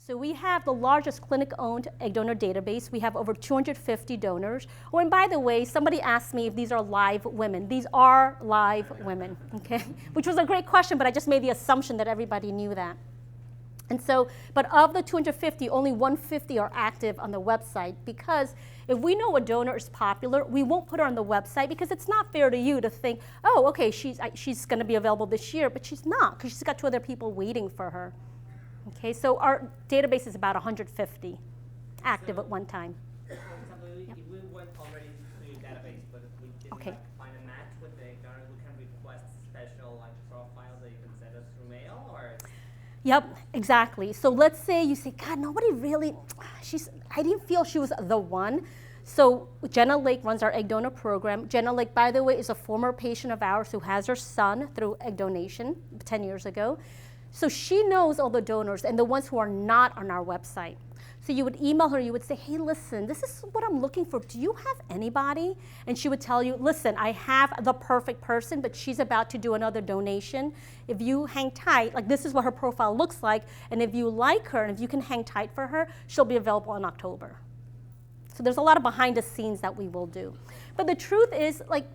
So we have the largest clinic-owned egg donor database. We have over 250 donors. Oh, and by the way, somebody asked me if these are live women. These are live women, okay? Which was a great question, but I just made the assumption that everybody knew that. And so, but of the 250, only 150 are active on the website, because if we know a donor is popular, we won't put her on the website, because it's not fair to you to think, oh, okay, she's going to be available this year, but she's not, because she's got 2 other people waiting for her. Okay, so our database is about 150 active at one time. For example, if we went already to your database, but we didn't find a match with the donor, we can request special profiles that you can send us through mail, or? Yep, exactly. So let's say you say, God, nobody really, I didn't feel she was the one. So Jenna Lake runs our egg donor program. Jenna Lake, by the way, is a former patient of ours who has her son through egg donation 10 years ago. So she knows all the donors and the ones who are not on our website. So you would email her, you would say, hey, listen, this is what I'm looking for. Do you have anybody? And she would tell you, listen, I have the perfect person, but she's about to do another donation. If you hang tight, like this is what her profile looks like, and if you like her, and if you can hang tight for her, she'll be available in October. So there's a lot of behind the scenes that we will do. But the truth is, like,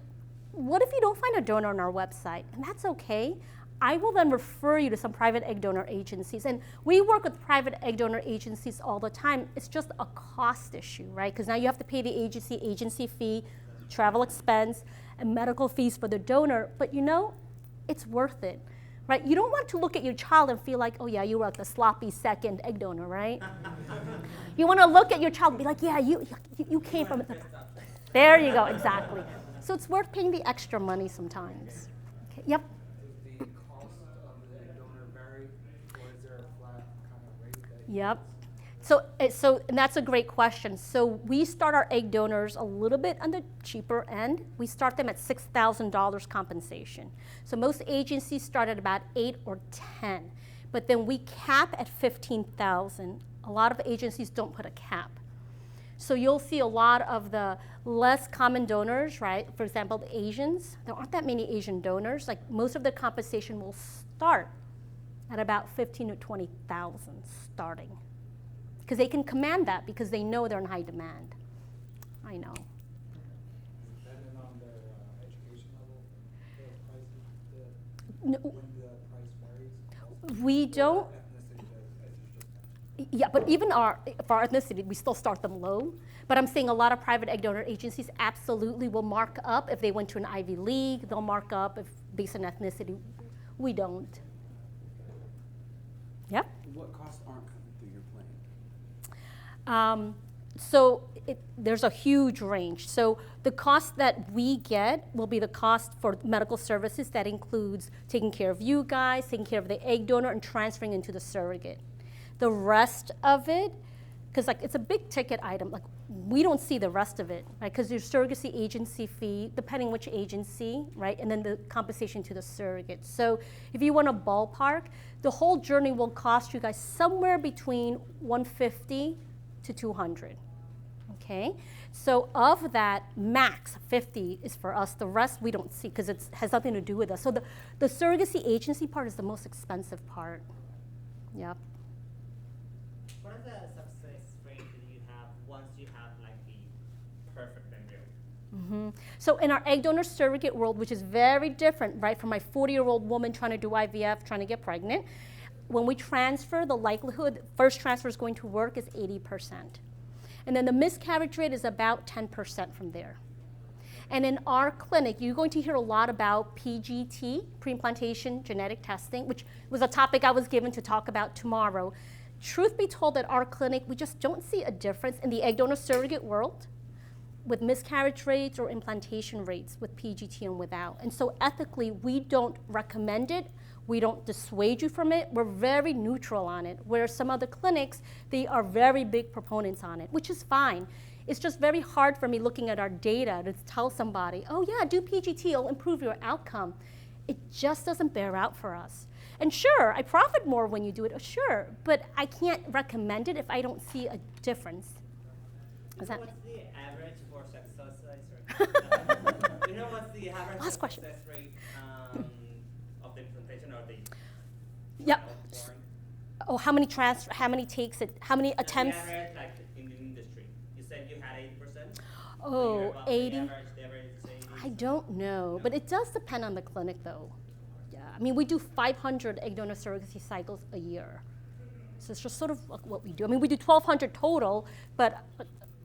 what if you don't find a donor on our website? And that's okay. I will then refer you to some private egg donor agencies. And we work with private egg donor agencies all the time. It's just a cost issue, right? Because now you have to pay the agency fee, travel expense, and medical fees for the donor. But you know, it's worth it, right? You don't want to look at your child and feel like, oh yeah, you were like the sloppy second egg donor, right? You want to look at your child and be like, yeah, you came from it. There you go, exactly. So it's worth paying the extra money sometimes. Okay, yep. Yep. So and that's a great question. So we start our egg donors a little bit on the cheaper end. We start them at $6,000 compensation. So most agencies start at about 8 or 10, but then we cap at $15,000. A lot of agencies don't put a cap. So you'll see a lot of the less common donors, right? For example, the Asians. There aren't that many Asian donors. Like most of the compensation will start at about 15 to 20,000 starting, because they can command that because they know they're in high demand. I know. Depending on their education level, No, when the price varies. we don't. Ethnicity does. Yeah, but even for our ethnicity, we still start them low. But I'm saying a lot of private egg donor agencies absolutely will mark up if they went to an Ivy League. They'll mark up if based on ethnicity. We don't. Yep. What costs aren't coming through your plan? So there's a huge range. So the cost that we get will be the cost for medical services. That includes taking care of you guys, taking care of the egg donor, and transferring into the surrogate. The rest of it, because like it's a big ticket item, like we don't see the rest of it, right? Because there's surrogacy agency fee, depending which agency, right? And then the compensation to the surrogate. So if you want a ballpark, the whole journey will cost you guys somewhere between $150 to $200, okay? So of that, max 50 is for us. The rest we don't see because it has nothing to do with us. So the surrogacy agency part is the most expensive part. Yep. What is the success rate that you have once you have like the perfect embryo? Mm-hmm. So in our egg donor surrogate world, which is very different, right, from my 40-year-old woman trying to do IVF, trying to get pregnant, when we transfer, the likelihood first transfer is going to work is 80%. And then the miscarriage rate is about 10% from there. And in our clinic, you're going to hear a lot about PGT, pre-implantation genetic testing, which was a topic I was given to talk about tomorrow. Truth be told, at our clinic, we just don't see a difference in the egg donor surrogate world with miscarriage rates or implantation rates with PGT and without. And so ethically, we don't recommend it. We don't dissuade you from it. We're very neutral on it, where some other clinics, they are very big proponents on it, which is fine. It's just very hard for me looking at our data to tell somebody, oh yeah, do PGT, it'll improve your outcome. It just doesn't bear out for us. And sure, I profit more when you do it, sure, but I can't recommend it if I don't see a difference. What's the average for success rate? You know what's the average success rate of the implantation or the Yep. Oh, how many takes it, how many attempts? The average, like in the industry, you said you had 80%. Oh, 80. The average is 80. I don't know, but it does depend on the clinic though. Yeah, I mean, we do 500 egg donor surrogacy cycles a year. So it's just sort of like what we do. I mean, we do 1,200 total, but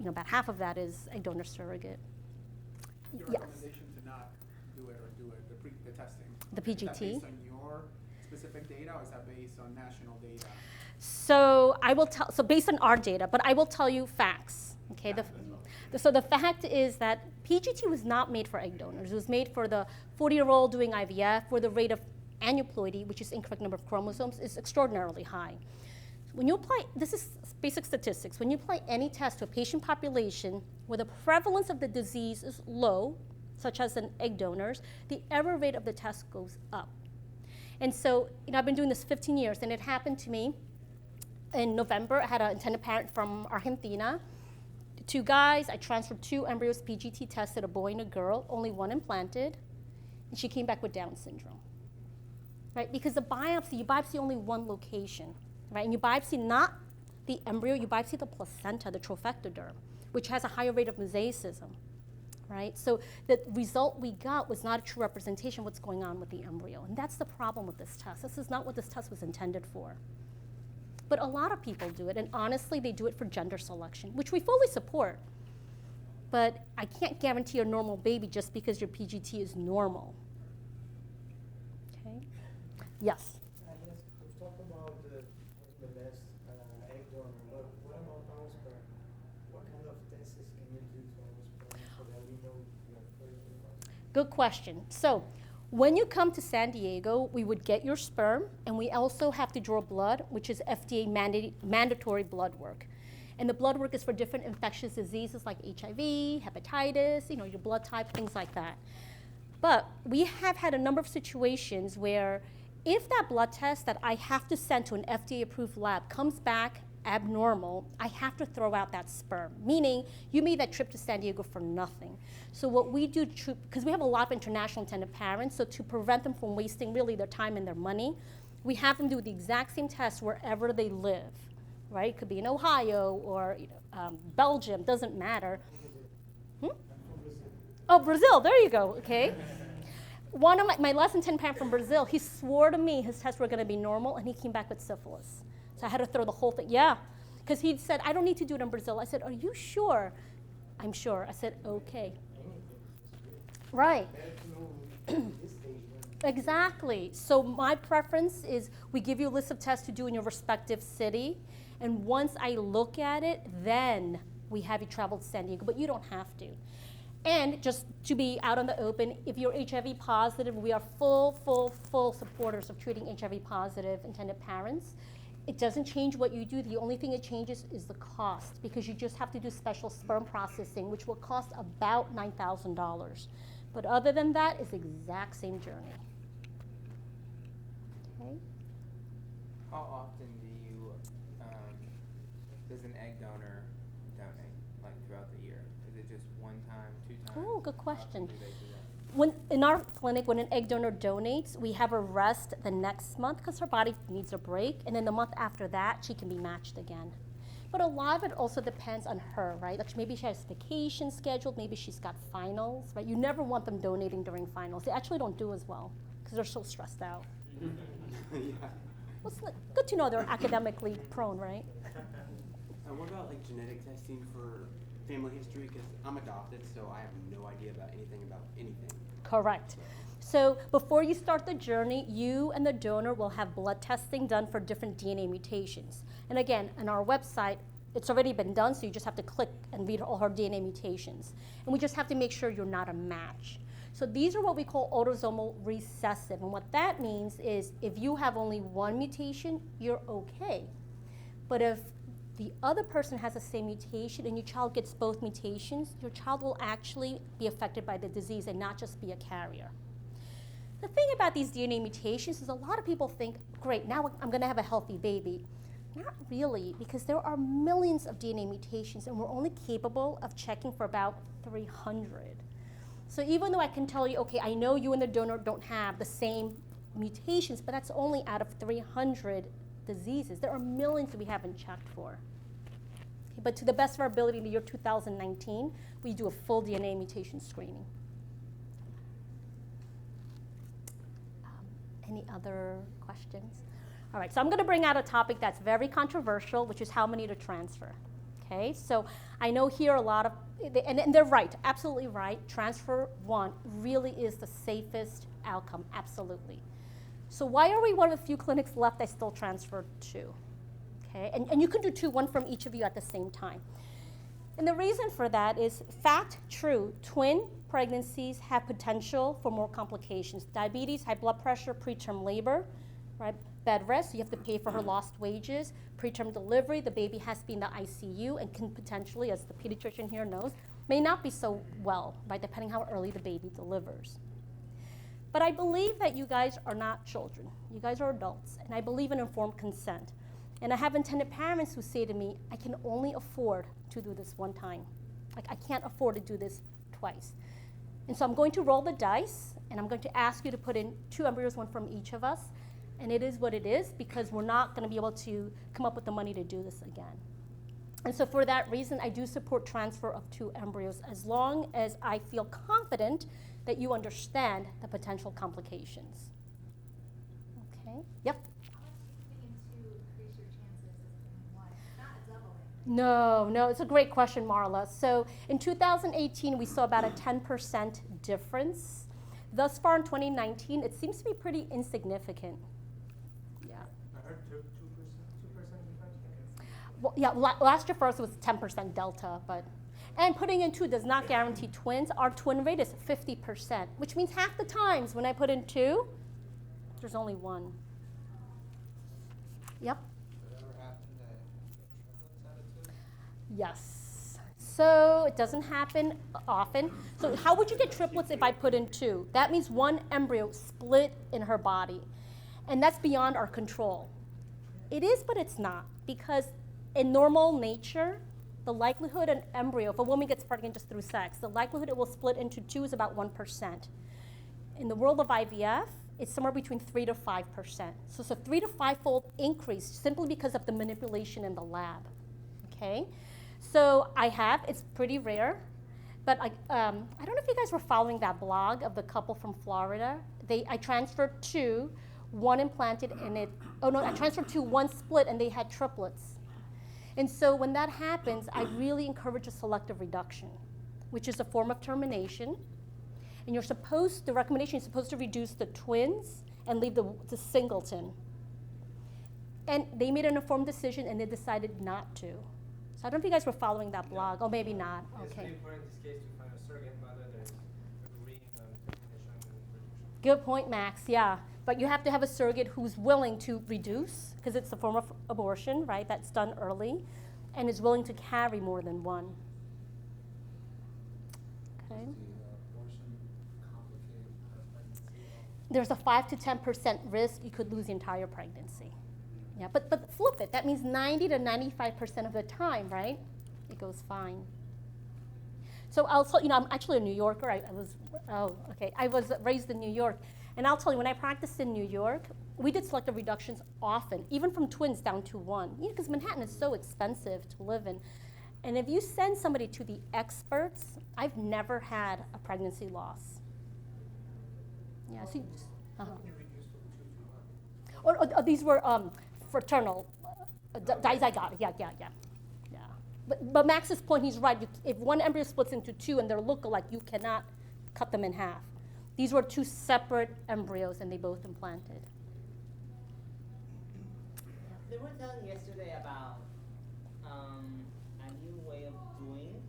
about half of that is egg donor surrogate. Your Yes. recommendation to not do it or do it, the testing? The Is that PGT? based on your specific data, or is that based on national data? So I will tell. So based on our data, but I will tell you facts. Okay. So the fact is that PGT was not made for egg donors. It was made for the 40-year-old doing IVF, where the rate of aneuploidy, which is incorrect number of chromosomes, is extraordinarily high. When you apply, this is basic statistics, when you apply any test to a patient population where the prevalence of the disease is low, such as in egg donors, the error rate of the test goes up. And so, I've been doing this 15 years, and it happened to me in November. I had an intended parent from Argentina. 2 guys, I transferred 2 embryos, PGT tested, a boy and a girl, only 1 implanted, and she came back with Down syndrome, right? Because you biopsy only 1 location, right? And you biopsy not the embryo, you biopsy the placenta, the trophectoderm, which has a higher rate of mosaicism, right? So the result we got was not a true representation of what's going on with the embryo, and that's the problem with this test. This is not what this test was intended for. But a lot of people do it, and honestly, they do it for gender selection, which we fully support. But I can't guarantee a normal baby just because your PGT is normal. Okay? Yes? Yes, we've talked about the best egg donor, but what about our sperm? What kind of tests can you do to our sperm so that we know we are fertile? Good question. So when you come to San Diego, we would get your sperm, and we also have to draw blood, which is FDA mandatory blood work. And the blood work is for different infectious diseases like HIV, hepatitis, your blood type, things like that. But we have had a number of situations where if that blood test that I have to send to an FDA-approved lab comes back abnormal, I have to throw out that sperm, meaning you made that trip to San Diego for nothing. So what we do, because we have a lot of international intended parents, so to prevent them from wasting really their time and their money, we have them do the exact same test wherever they live, right? It could be in Ohio or Belgium, doesn't matter. Oh, Brazil, there you go, okay. One of my last intended parent from Brazil, he swore to me his tests were gonna be normal, and he came back with syphilis. So I had to throw the whole thing, yeah. Because he said, I don't need to do it in Brazil. I said, are you sure? I'm sure. I said, okay. Right. Exactly. So my preference is we give you a list of tests to do in your respective city, and once I look at it, then we have you travel to San Diego, but you don't have to. And just to be out on the open, if you're HIV positive, we are full supporters of treating HIV positive intended parents. It doesn't change what you do. The only thing it changes is the cost, because you just have to do special sperm processing, which will cost about $9,000. But other than that, it's the exact same journey. Okay. How often does an egg donor donate, like throughout the year? Is it just 1 time, 2 times? Oh, good How question. often do they do that? In our clinic, when an egg donor donates, we have her rest the next month because her body needs a break, and then the month after that, she can be matched again. But a lot of it also depends on her, right? Like maybe she has vacation scheduled, maybe she's got finals, right? You never want them donating during finals. They actually don't do as well because they're so stressed out. Yeah. Well, it's good to know they're academically prone, right? What about like genetic testing for family history? Because I'm adopted, so I have no idea about anything. Correct. So before you start the journey, you and the donor will have blood testing done for different DNA mutations. And again, on our website, it's already been done, so you just have to click and read all her DNA mutations. And we just have to make sure you're not a match. So these are what we call autosomal recessive. And what that means is if you have only 1 mutation, you're okay. But if the other person has the same mutation and your child gets both mutations, your child will actually be affected by the disease and not just be a carrier. The thing about these DNA mutations is a lot of people think, great, now I'm gonna have a healthy baby. Not really, because there are millions of DNA mutations and we're only capable of checking for about 300. So even though I can tell you, okay, I know you and the donor don't have the same mutations, but that's only out of 300 diseases. There are millions that we haven't checked for. Okay, but to the best of our ability in the year 2019, we do a full DNA mutation screening. Any other questions? All right, so I'm going to bring out a topic that's very controversial, which is how many to transfer. Okay, so I know here a lot of, and they're right, absolutely right. Transfer 1 really is the safest outcome, absolutely. So why are we one of the few clinics left that still transfer 2? Okay, and you can do 2, 1 from each of you at the same time. And the reason for that is, fact, true, twin pregnancies have potential for more complications. Diabetes, high blood pressure, preterm labor, right? Bed rest, you have to pay for her lost wages. Preterm delivery, the baby has to be in the ICU and can potentially, as the pediatrician here knows, may not be so well, right, depending how early the baby delivers. But I believe that you guys are not children. You guys are adults, and I believe in informed consent. And I have intended parents who say to me, I can only afford to do this one time. Like, I can't afford to do this twice. And so I'm going to roll the dice, and I'm going to ask you to put in 2 embryos, 1 from each of us. And it is what it is, because we're not going to be able to come up with the money to do this again. And so for that reason, I do support transfer of 2 embryos as long as I feel confident that you understand the potential complications. Okay? Yep? How much do you put in to increase your chances of doing one? Not a doubling. No, it's a great question, Marla. So in 2018, we saw about a 10% difference. Thus far in 2019, it seems to be pretty insignificant. Yeah. I heard 2% difference. Well, yeah, last year for us it was 10% delta, but, and putting in 2 does not guarantee twins. Our twin rate is 50%, which means half the times when I put in 2, there's only 1. Yep. Yes. So it doesn't happen often. So how would you get triplets if I put in 2? That means 1 embryo split in her body. And that's beyond our control. It is, but it's not. Because in normal nature, the likelihood an embryo, if a woman gets pregnant just through sex, the likelihood it will split into 2 is about 1%. In the world of IVF, it's somewhere between 3 to 5%. So it's a 3 to 5-fold increase simply because of the manipulation in the lab. Okay? So it's pretty rare, but I don't know if you guys were following that blog of the couple from Florida. I transferred 2, 1 implanted in it. Oh no, I transferred 2, 1 split, and they had triplets. And so when that happens, I really encourage a selective reduction, which is a form of termination. And the recommendation is supposed to reduce the twins and leave the singleton. And they made an informed decision, and they decided not to. So I don't know if you guys were following that blog. Oh, maybe not. It's Okay. really important in this case to find a surrogate mother that is agreeing on definition and reduction. Good point, Max. Yeah. But you have to have a surrogate who's willing to reduce, because it's a form of abortion, right? That's done early, and is willing to carry more than 1. Okay. There's a 5 to 10% risk you could lose the entire pregnancy. Yeah, but flip it. That means 90 to 95% of the time, right? It goes fine. So I'm actually a New Yorker. I was raised in New York. And I'll tell you, when I practiced in New York, we did selective reductions often, even from twins down to 1. Because Manhattan is so expensive to live in. And if you send somebody to the experts, I've never had a pregnancy loss. Yeah, so or these were fraternal, dizygotic, yeah. But Max's point, he's right. If 1 embryo splits into 2 and they're look-alike, you cannot cut them in half. These were 2 separate embryos, and they both implanted. They were telling yesterday about a new way of doing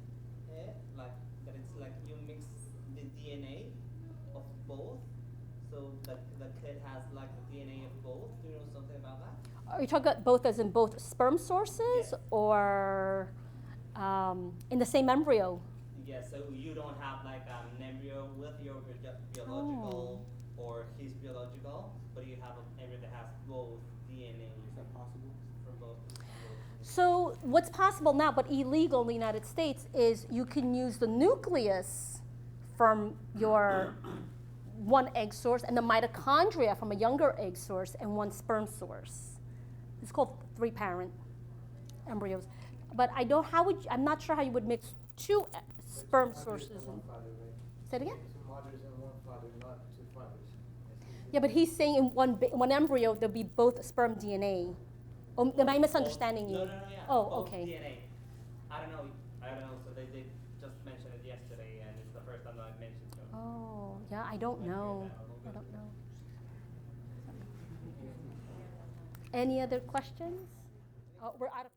it, like that it's like you mix the DNA of both, so that the kid has like the DNA of both. Do you know something about that? Are you talking about both as in both sperm sources, Yes. or in the same embryo? Yeah, so you don't have like an embryo with your biological or his biological, but you have an embryo that has both DNA. Is that possible? From both. So what's possible now, but illegal in the United States, is you can use the nucleus from your 1 egg source and the mitochondria from a younger egg source and 1 sperm source. It's called 3-parent embryos. But I don't, I'm not sure how you would mix two sperm Two mothers sources. and one father, right? Say it again? 2 mothers and 1 father, not 2 fathers. Yeah, but he's saying in one embryo there'll be both sperm DNA. Oh, am I misunderstanding you? No, yeah. Oh, both okay. DNA. I don't know. So they just mentioned it yesterday, and it's the first time that I mentioned it. Oh, yeah, I don't know. I don't know. Any other questions? Oh, we're out of